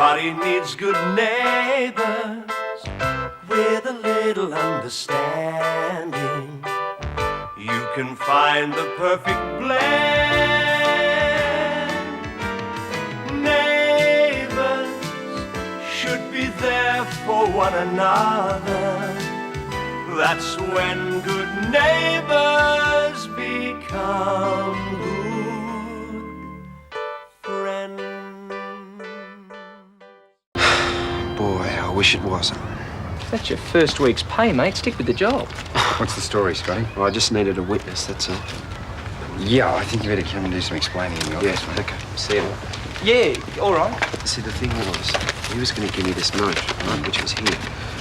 Everybody needs good neighbors with a little understanding. You can find the perfect blend. Neighbors should be there for one another. That's when good neighbors become good friends. Boy, I wish it wasn't. That's your first week's pay, mate. Stick with the job. What's the story, Scotty? Well, I just needed a witness, that's all. Yeah, I think you better come and do some explaining in the office. Yes, okay. See you. Yeah, all right. See, the thing was, he was going to give me this note, right, which was here.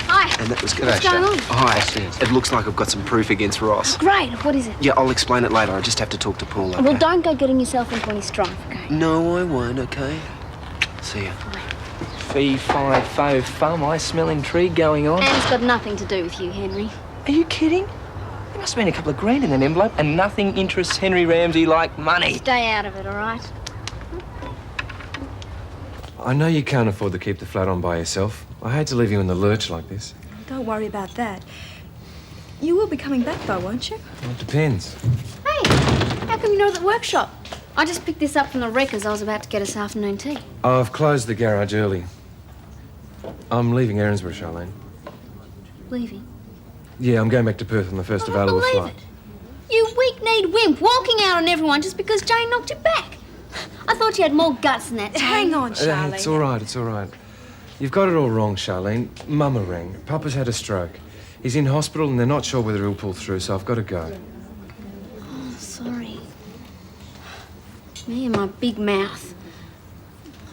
Hi. And that was What's going on? Hi. It looks like I've got some proof against Ross. Great. What is it? Yeah, I'll explain it later. I just have to talk to Paul, okay? Well, don't go getting yourself into any strife, okay? No, I won't, okay? See ya. Fee, fi, fo, fum. I smell intrigue going on. And it's got nothing to do with you, Henry. Are you kidding? There must have been a couple of grand in an envelope, and nothing interests Henry Ramsay like money. Stay out of it, all right? I know you can't afford to keep the flat on by yourself. I hate to leave you in the lurch like this. Don't worry about that. You will be coming back, though, won't you? Well, it depends. Hey, how come you're not at the workshop? I just picked this up from the wreckers. I was about to get us afternoon tea. I've closed the garage early. I'm leaving Erinsborough, Charlene. Leaving? Yeah, I'm going back to Perth on the first available believe flight. it. You weak-kneed wimp, walking out on everyone just because Jane knocked you back. I thought you had more guts than that, Jane. Hang on, Charlene. It's all right, it's all right. You've got it all wrong, Charlene. Mama rang. Papa's had a stroke. He's in hospital and they're not sure whether he'll pull through, so I've got to go. Oh, sorry. Me and my big mouth.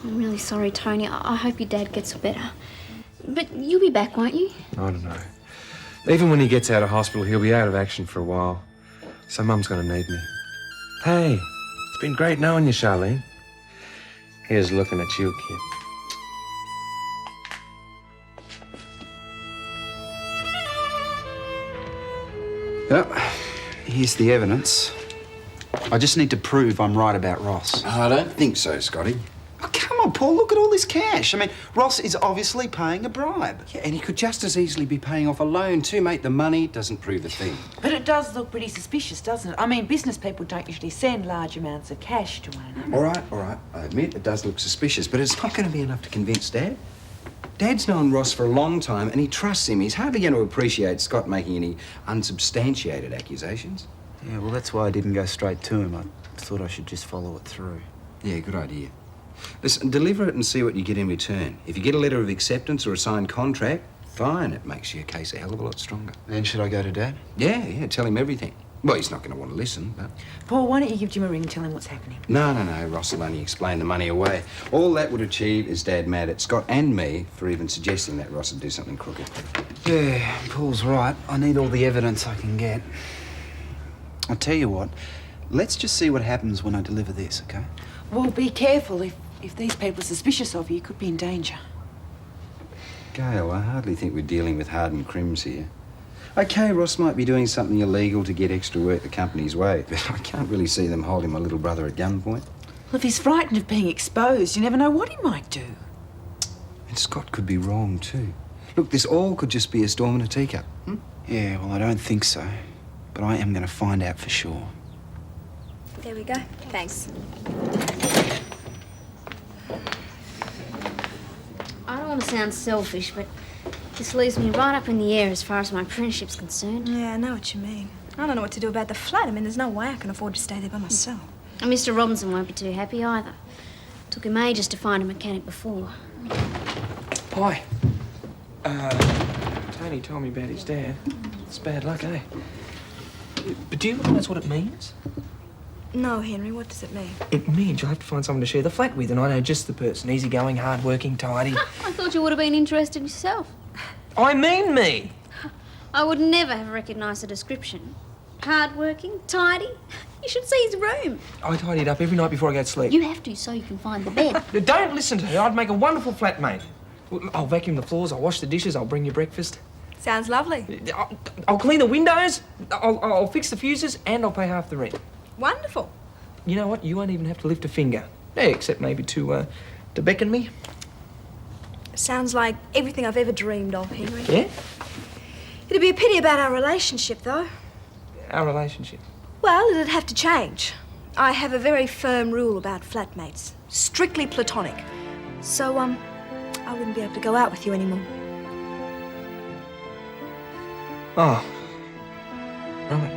I'm really sorry, Tony. I hope your dad gets better. But you'll be back, won't you? I don't know. Even when he gets out of hospital, he'll be out of action for a while. So Mum's going to need me. Hey, it's been great knowing you, Charlene. Here's looking at you, kid. Yep, here's the evidence. I just need to prove I'm right about Ross. I don't think so, Scotty. Oh, come on, Paul, look at all this cash. I mean, Ross is obviously paying a bribe. Yeah, and he could just as easily be paying off a loan too, mate. The money doesn't prove a thing. But it does look pretty suspicious, doesn't it? I mean, business people don't usually send large amounts of cash to one another. All right. I admit it does look suspicious, but it's not going to be enough to convince Dad. Dad's known Ross for a long time, and he trusts him. He's hardly going to appreciate Scott making any unsubstantiated accusations. Yeah, well, that's why I didn't go straight to him. I thought I should just follow it through. Yeah, good idea. Listen, deliver it and see what you get in return. If you get a letter of acceptance or a signed contract, fine. It makes your case a hell of a lot stronger. Then should I go to Dad? Yeah, tell him everything. Well, he's not going to want to listen, but... Paul, why don't you give Jim a ring and tell him what's happening? No. Ross will only explain the money away. All that would achieve is Dad mad at Scott and me for even suggesting that Ross would do something crooked. Yeah, Paul's right. I need all the evidence I can get. I'll tell you what, let's just see what happens when I deliver this, okay? Well, be careful. If these people are suspicious of you, you could be in danger. Gail, I hardly think we're dealing with hardened crims here. OK, Ross might be doing something illegal to get extra work the company's way, but I can't really see them holding my little brother at gunpoint. Well, if he's frightened of being exposed, you never know what he might do. And Scott could be wrong, too. Look, this all could just be a storm in a teacup. Yeah, well, I don't think so. But I am going to find out for sure. There we go. Thanks. I don't want to sound selfish, but this leaves me right up in the air as far as my apprenticeship's concerned. Yeah, I know what you mean. I don't know what to do about the flat. I mean, there's no way I can afford to stay there by myself. And Mr. Robinson won't be too happy either. Took him ages to find a mechanic before. Hi. Tony told me about his dad. It's bad luck, eh? But do you realise what it means? No, Henry, what does it mean? It means you'll have to find someone to share the flat with, and I know just the person. Easygoing, hard-working, tidy. I thought you would have been interested yourself. I mean me! I would never have recognised the description. Hard-working, tidy. You should see his room. I tidy it up every night before I go to sleep. You have to so you can find the bed. Don't listen to her. I'd make a wonderful flatmate. I'll vacuum the floors, I'll wash the dishes, I'll bring you breakfast. Sounds lovely. I'll clean the windows, I'll fix the fuses, and I'll pay half the rent. Wonderful. You know what? You won't even have to lift a finger. Yeah, except maybe to beckon me. Sounds like everything I've ever dreamed of, Henry. Yeah? It'd be a pity about our relationship, though. Our relationship? Well, it'd have to change. I have a very firm rule about flatmates. Strictly platonic. So, I wouldn't be able to go out with you anymore. Oh. Right.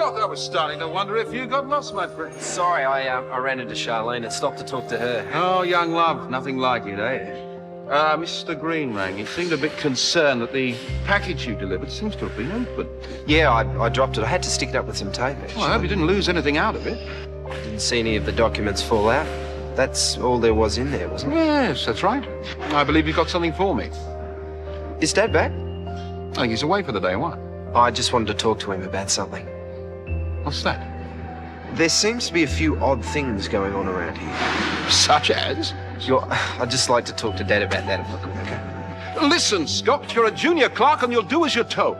I was starting to wonder if you got lost, my friend. Sorry, I ran into Charlene and stopped to talk to her. Oh, young love, nothing like it, eh? Mr. Green rang. He seemed a bit concerned that the package you delivered seems to have been open. Yeah, I dropped it. I had to stick it up with some tape, actually. Well, I hope you didn't lose anything out of it. I didn't see any of the documents fall out. That's all there was in there, wasn't it? Yes, that's right. I believe you've got something for me. Is Dad back? I think he's away for the day. What? I just wanted to talk to him about something. What's that? There seems to be a few odd things going on around here. Such as? I'd just like to talk to Dad about that if I could, okay? Listen, Scott, you're a junior clerk and you'll do as you're told.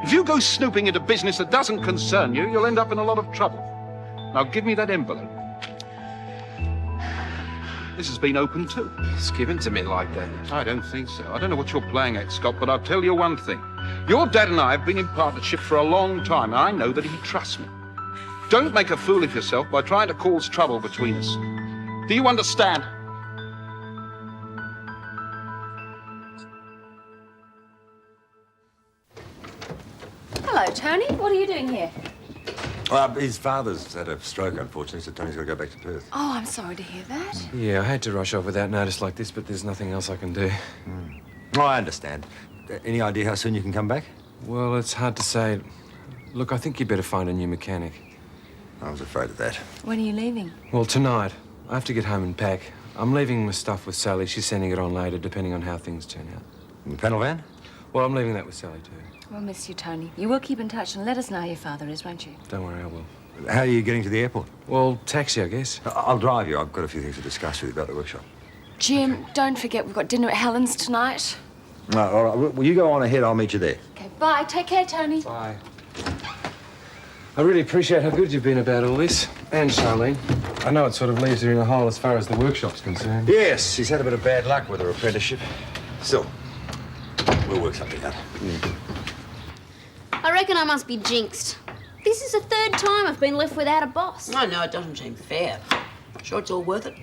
If you go snooping into business that doesn't concern you, you'll end up in a lot of trouble. Now give me that envelope. This has been opened too. It's given to me like that. I don't think so. I don't know what you're playing at, Scott, but I'll tell you one thing. Your dad and I have been in partnership for a long time, and I know that he trusts me. Don't make a fool of yourself by trying to cause trouble between us. Do you understand? Hello, Tony. What are you doing here? His father's had a stroke, unfortunately, so Tony's got to go back to Perth. Oh, I'm sorry to hear that. Yeah, I had to rush off without notice like this, but there's nothing else I can do. Oh, I understand. Any idea how soon you can come back? Well, it's hard to say. Look, I think you'd better find a new mechanic. I was afraid of that. When are you leaving? Well, tonight. I have to get home and pack. I'm leaving my stuff with Sally. She's sending it on later, depending on how things turn out. In the panel van? Well, I'm leaving that with Sally, too. We'll miss you, Tony. You will keep in touch and let us know how your father is, won't you? Don't worry, I will. How are you getting to the airport? Well, taxi, I guess. I'll drive you. I've got a few things to discuss with you about the workshop. Jim, don't forget we've got dinner at Helen's tonight. No, all right. Well, you go on ahead. I'll meet you there. Okay, bye. Take care, Tony. Bye. I really appreciate how good you've been about all this. And Charlene. I know it sort of leaves her in a hole as far as the workshop's concerned. Yes, he's had a bit of bad luck with her apprenticeship. Still, we'll work something out. I reckon I must be jinxed. This is the third time I've been left without a boss. I know, it doesn't seem fair. Sure, it's all worth it.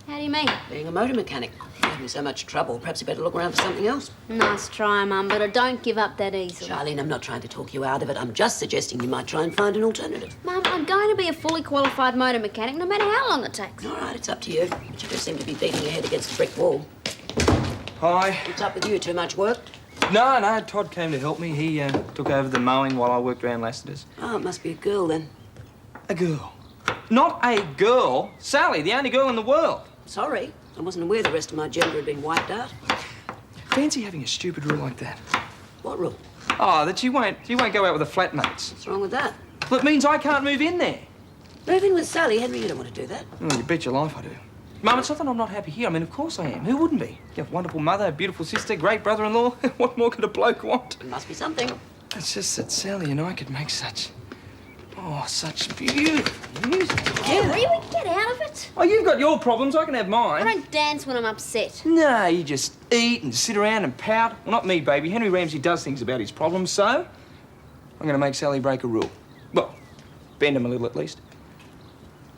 How do you mean? Being a motor mechanic. Gave me so much trouble. Perhaps you better look around for something else. Nice try, Mum, but I don't give up that easily. Charlene, I'm not trying to talk you out of it. I'm just suggesting you might try and find an alternative. Mum, I'm going to be a fully qualified motor mechanic no matter how long it takes. All right, it's up to you. But you just seem to be beating your head against a brick wall. Hi. What's up with you? Too much work? No, Todd came to help me. He took over the mowing while I worked around Lassiter's. Oh, it must be a girl then. A girl? Not a girl. Sally, the only girl in the world. Sorry, I wasn't aware the rest of my gender had been wiped out. Fancy having a stupid rule like that. What rule? Oh, that you won't go out with the flatmates. What's wrong with that? Well, it means I can't move in there. Move in with Sally, Henry. You don't want to do that. Oh, you bet your life I do. Mum, it's not that I'm not happy here. I mean, of course I am. Who wouldn't be? You have a wonderful mother, a beautiful sister, great brother-in-law. What more could a bloke want? It must be something. It's just that Sally and I could make such beautiful music together. Really? Get out of it. Oh, you've got your problems. I can have mine. I don't dance when I'm upset. No, you just eat and sit around and pout. Well, not me, baby. Henry Ramsay does things about his problems, so I'm going to make Sally break a rule. Well, bend him a little at least.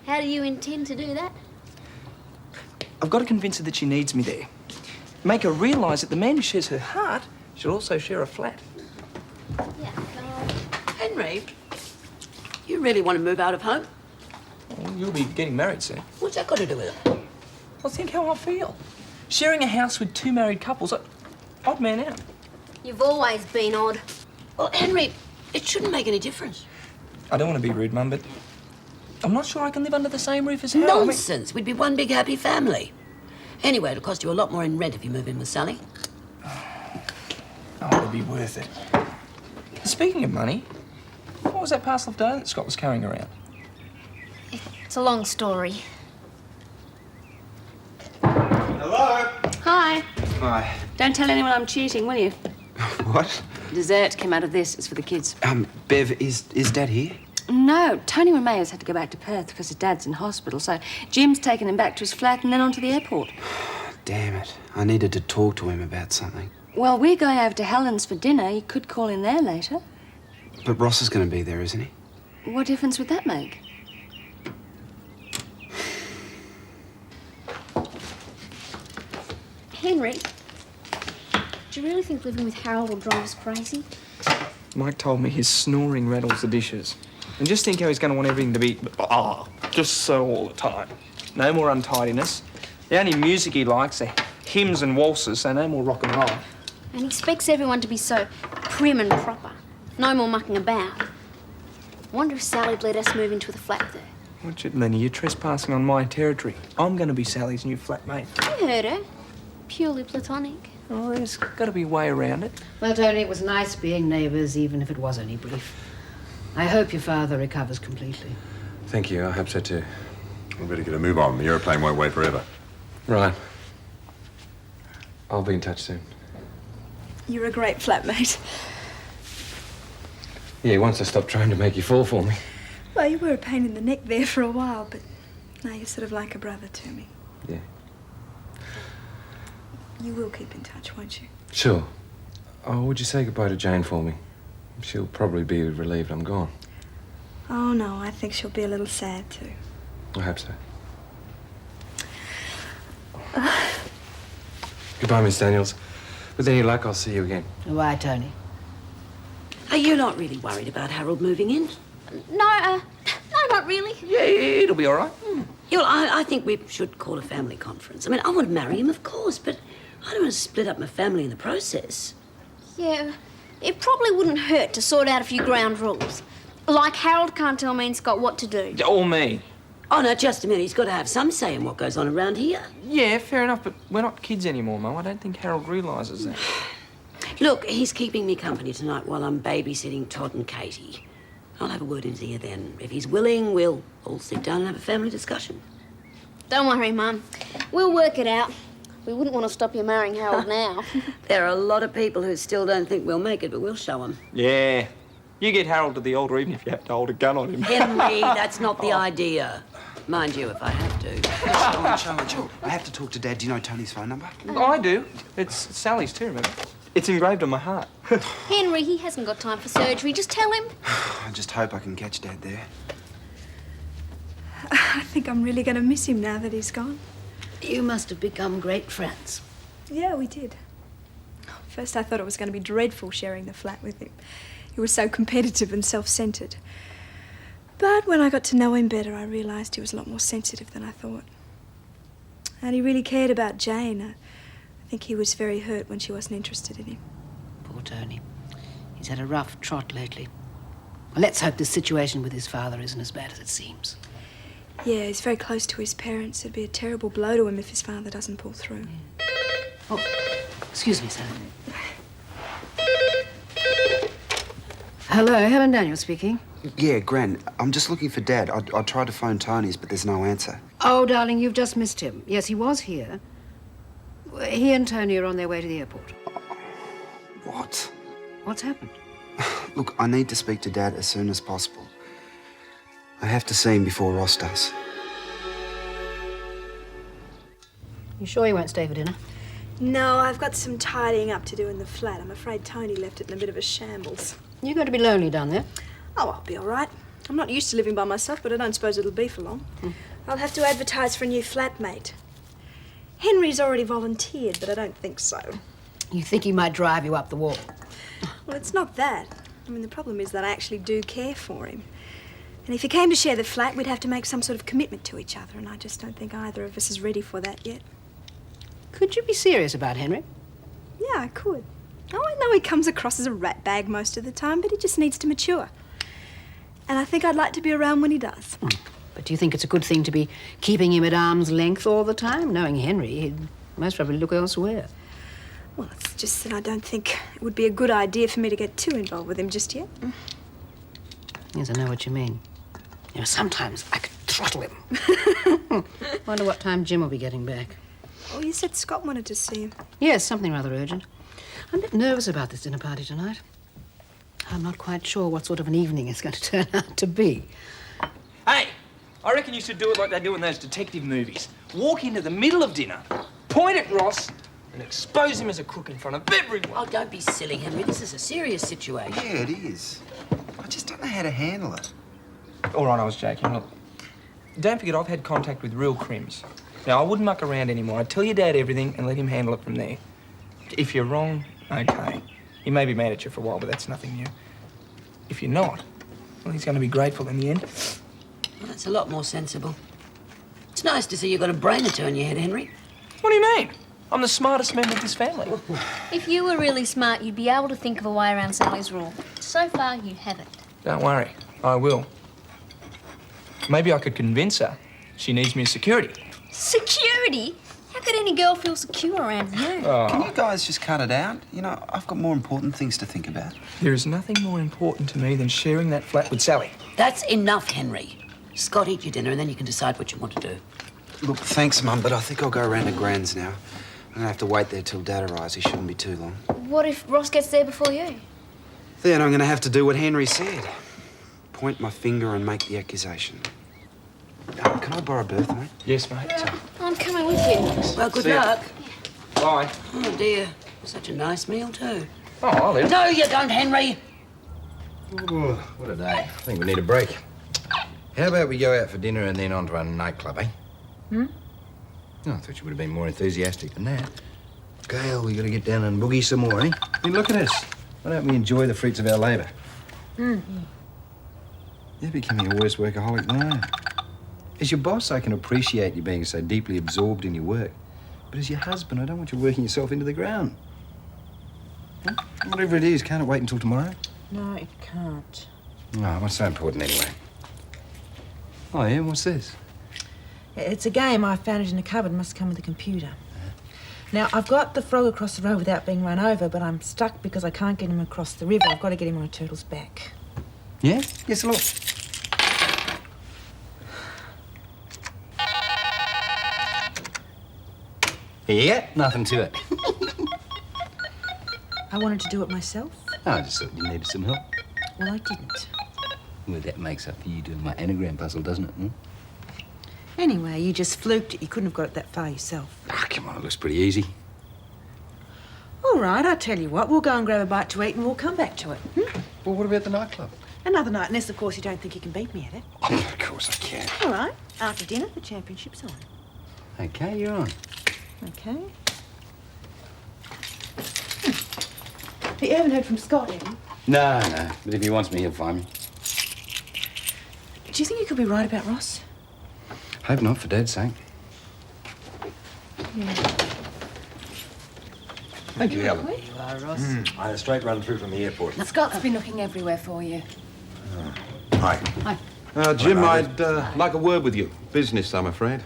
How do you intend to do that? I've got to convince her that she needs me there. Make her realise that the man who shares her heart should also share a flat. Yeah, Henry, you really want to move out of home? Well, you'll be getting married soon. What's that got to do with it? Well, think how I feel. Sharing a house with two married couples, odd man out. You've always been odd. Well, Henry, it shouldn't make any difference. I don't want to be rude, Mum, but I'm not sure I can live under the same roof as Harold. Nonsense. We'd be one big happy family. Anyway, it'll cost you a lot more in rent if you move in with Sally. Oh, it'll be worth it. Speaking of money, what was that parcel of dough that Scott was carrying around? It's a long story. Hello? Hi. Hi. Don't tell anyone I'm cheating, will you? What? Dessert came out of this. It's for the kids. Bev, is Dad here? No, Tony Rameo's had to go back to Perth because his dad's in hospital, so Jim's taken him back to his flat and then on to the airport. Damn it. I needed to talk to him about something. Well, we're going over to Helen's for dinner. You could call in there later. But Ross is going to be there, isn't he? What difference would that make? Henry, do you really think living with Harold will drive us crazy? Mike told me his snoring rattles the dishes. And just think how he's going to want everything to be, just so all the time. No more untidiness. The only music he likes are hymns and waltzes, so no more rock and roll. And he expects everyone to be so prim and proper. No more mucking about. Wonder if Sally'd let us move into the flat there. Watch it, Lenny. You're trespassing on my territory. I'm going to be Sally's new flatmate. You heard her. Purely platonic. Oh, there's got to be a way around it. Well, Tony, it was nice being neighbours, even if it was only brief. I hope your father recovers completely. Thank you. I hope so too. We better get a move on. The aeroplane won't wait forever. Right. I'll be in touch soon. You're a great flatmate. Yeah, once I stopped trying to make you fall for me. Well, you were a pain in the neck there for a while, but now you're sort of like a brother to me. Yeah. You will keep in touch, won't you? Sure. Oh, would you say goodbye to Jane for me? She'll probably be relieved I'm gone. Oh, no, I think she'll be a little sad, too. I hope so. Goodbye, Miss Daniels. With any luck, I'll see you again. Why, Tony? Are you not really worried about Harold moving in? No, not really. Yeah, it'll be all right. Yeah, well, I think we should call a family conference. I mean, I want to marry him, of course, but I don't want to split up my family in the process. Yeah, it probably wouldn't hurt to sort out a few ground rules. Like Harold can't tell me and Scott what to do. Or me. Oh, no, just a minute. He's got to have some say in what goes on around here. Yeah, fair enough, but we're not kids anymore, Mum. I don't think Harold realises that. Look, he's keeping me company tonight while I'm babysitting Todd and Katie. I'll have a word in his ear then. If he's willing, we'll all sit down and have a family discussion. Don't worry, Mum. We'll work it out. We wouldn't want to stop you marrying Harold now. There are a lot of people who still don't think we'll make it, but we'll show them. Yeah. You get Harold to the altar even if you have to hold a gun on him. Henry, that's not the idea. Mind you, if I have to. Charlene. I have to talk to Dad. Do you know Tony's phone number? I do. It's Sally's too, remember? It's engraved on my heart. Henry, he hasn't got time for surgery. Just tell him. I just hope I can catch Dad there. I think I'm really going to miss him now that he's gone. You must have become great friends. Yeah, we did. First, I thought it was going to be dreadful sharing the flat with him. He was so competitive and self-centred. But when I got to know him better, I realised he was a lot more sensitive than I thought. And he really cared about Jane. I think he was very hurt when she wasn't interested in him. Poor Tony. He's had a rough trot lately. Well, let's hope the situation with his father isn't as bad as it seems. Yeah, he's very close to his parents. It'd be a terrible blow to him if his father doesn't pull through. Oh, excuse me, Sally. Hello, Helen Daniels speaking. Yeah, Gran, I'm just looking for Dad. I tried to phone Tony's, but there's no answer. Oh, darling, you've just missed him. Yes, he was here. He and Tony are on their way to the airport. What? What's happened? Look, I need to speak to Dad as soon as possible. I have to see him before Ross does. You sure you won't stay for dinner? No, I've got some tidying up to do in the flat. I'm afraid Tony left it in a bit of a shambles. You're going to be lonely down there. Oh, I'll be all right. I'm not used to living by myself, but I don't suppose it'll be for long. I'll have to advertise for a new flatmate. Henry's already volunteered, but I don't think so. You think he might drive you up the wall? Well, it's not that. I mean, the problem is that I actually do care for him. And if he came to share the flat, we'd have to make some sort of commitment to each other, and I just don't think either of us is ready for that yet. Could you be serious about Henry? Yeah, I could. Oh, I know he comes across as a rat bag most of the time, but he just needs to mature. And I think I'd like to be around when he does. But do you think it's a good thing to be keeping him at arm's length all the time? Knowing Henry, he'd most probably look elsewhere. Well, it's just that I don't think it would be a good idea for me to get too involved with him just yet. Yes, I know what you mean. You know, sometimes I could throttle him. Wonder what time Jim will be getting back. Oh, you said Scott wanted to see him. Yes, something rather urgent. I'm a bit nervous about this dinner party tonight. I'm not quite sure what sort of an evening it's going to turn out to be. Hey, I reckon you should do it like they do in those detective movies. Walk into the middle of dinner, point at Ross, and expose him as a crook in front of everyone. Oh, don't be silly, Henry. This is a serious situation. Yeah, it is. I just don't know how to handle it. All right, I was joking. Look, don't forget I've had contact with real crims. Now, I wouldn't muck around anymore. I'd tell your dad everything and let him handle it from there. If you're wrong, okay. He may be mad at you for a while, but that's nothing new. If you're not, well, he's going to be grateful in the end. Well, that's a lot more sensible. It's nice to see you've got a brain to turn your head, Henry. What do you mean? I'm the smartest member of this family. If you were really smart, you'd be able to think of a way around Sally's rule. So far, you haven't. Don't worry, I will. Maybe I could convince her she needs me as security. Security? How could any girl feel secure around you? Can you guys just cut it out? You know, I've got more important things to think about. There is nothing more important to me than sharing that flat with Sally. That's enough, Henry. Scott, eat your dinner and then you can decide what you want to do. Look, thanks, Mum, but I think I'll go around to Gran's now. I'm going to have to wait there till Dad arrives. He shouldn't be too long. What if Ross gets there before you? Then I'm going to have to do what Henry said. Point my finger and make the accusation. Can I borrow Bertha, mate? Yes, mate. I'm coming with you. Well, good luck. Bye. Oh, dear. Such a nice meal, too. Oh, I'll live. No, you don't, Henry. Oh, what a day. I think we need a break. How about we go out for dinner and then on to a nightclub, eh? Hmm? Oh, I thought you would have been more enthusiastic than that. Gail, we got to get down and boogie some more, eh? I mean, look at us. Why don't we enjoy the fruits of our labour? Hmm. You're becoming a worse workaholic now. As your boss, I can appreciate you being so deeply absorbed in your work. But as your husband, I don't want you working yourself into the ground. Huh? Whatever it is, can't it wait until tomorrow? No, it can't. Oh, what's so important anyway? Oh, yeah, what's this? It's a game. I found it in a cupboard. Must come with a computer. Now, I've got the frog across the road without being run over, but I'm stuck because I can't get him across the river. I've got to get him on a turtle's back. Yeah? Yes, look. Yeah, nothing to it. I wanted to do it myself. Oh, I just thought you needed some help. Well, I didn't. Well, that makes up for you doing my anagram puzzle, doesn't it? Hmm? Anyway, you just fluked it. You couldn't have got it that far yourself. Ah, come on, it looks pretty easy. All right, I'll tell you what. We'll go and grab a bite to eat and we'll come back to it. Hmm? Well, what about the nightclub? Another night, unless, of course, you don't think you can beat me at it. Oh, of course I can. All right. After dinner, the championship's on. Okay, you're on. Okay. But you haven't heard from Scott, have you? No, no. But if he wants me, he'll find me. Do you think you could be right about Ross? Hope not, for Dad's sake. Yeah. Thank you, Helen. There you are, Ross. I had a straight run through from the airport. Scott's been looking everywhere for you. Hi. Hi. Jim, I'd like a word with you. Business, I'm afraid.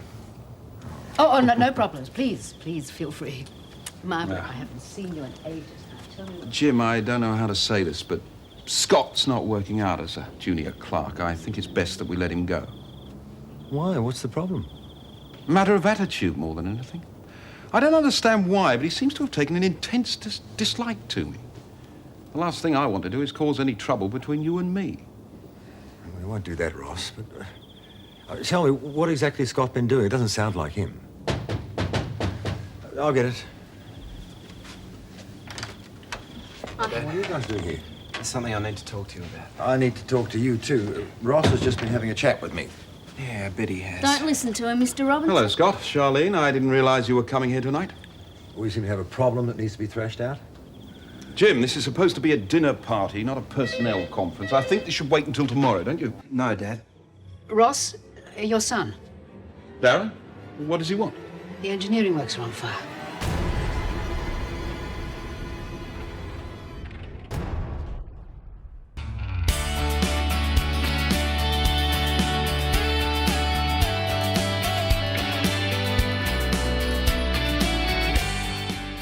Oh, no problems. Please feel free. Margaret, I haven't seen you in ages. Now, tell me what... Jim, I don't know how to say this, but Scott's not working out as a junior clerk. I think it's best that we let him go. Why? What's the problem? Matter of attitude more than anything. I don't understand why, but he seems to have taken an intense dislike to me. The last thing I want to do is cause any trouble between you and me. We won't do that, Ross, but... tell me, what exactly has Scott been doing? It doesn't sound like him. I'll get it. What are you guys doing here? There's something I need to talk to you about. I need to talk to you, too. Ross has just been having a chat with me. Yeah, I bet he has. Don't listen to him, Mr. Robinson. Hello, Scott. Charlene, I didn't realize you were coming here tonight. We seem to have a problem that needs to be thrashed out. Jim, this is supposed to be a dinner party, not a personnel conference. I think this should wait until tomorrow, don't you? No, Dad. Ross, your son. Darren, what does he want? The engineering works are on fire.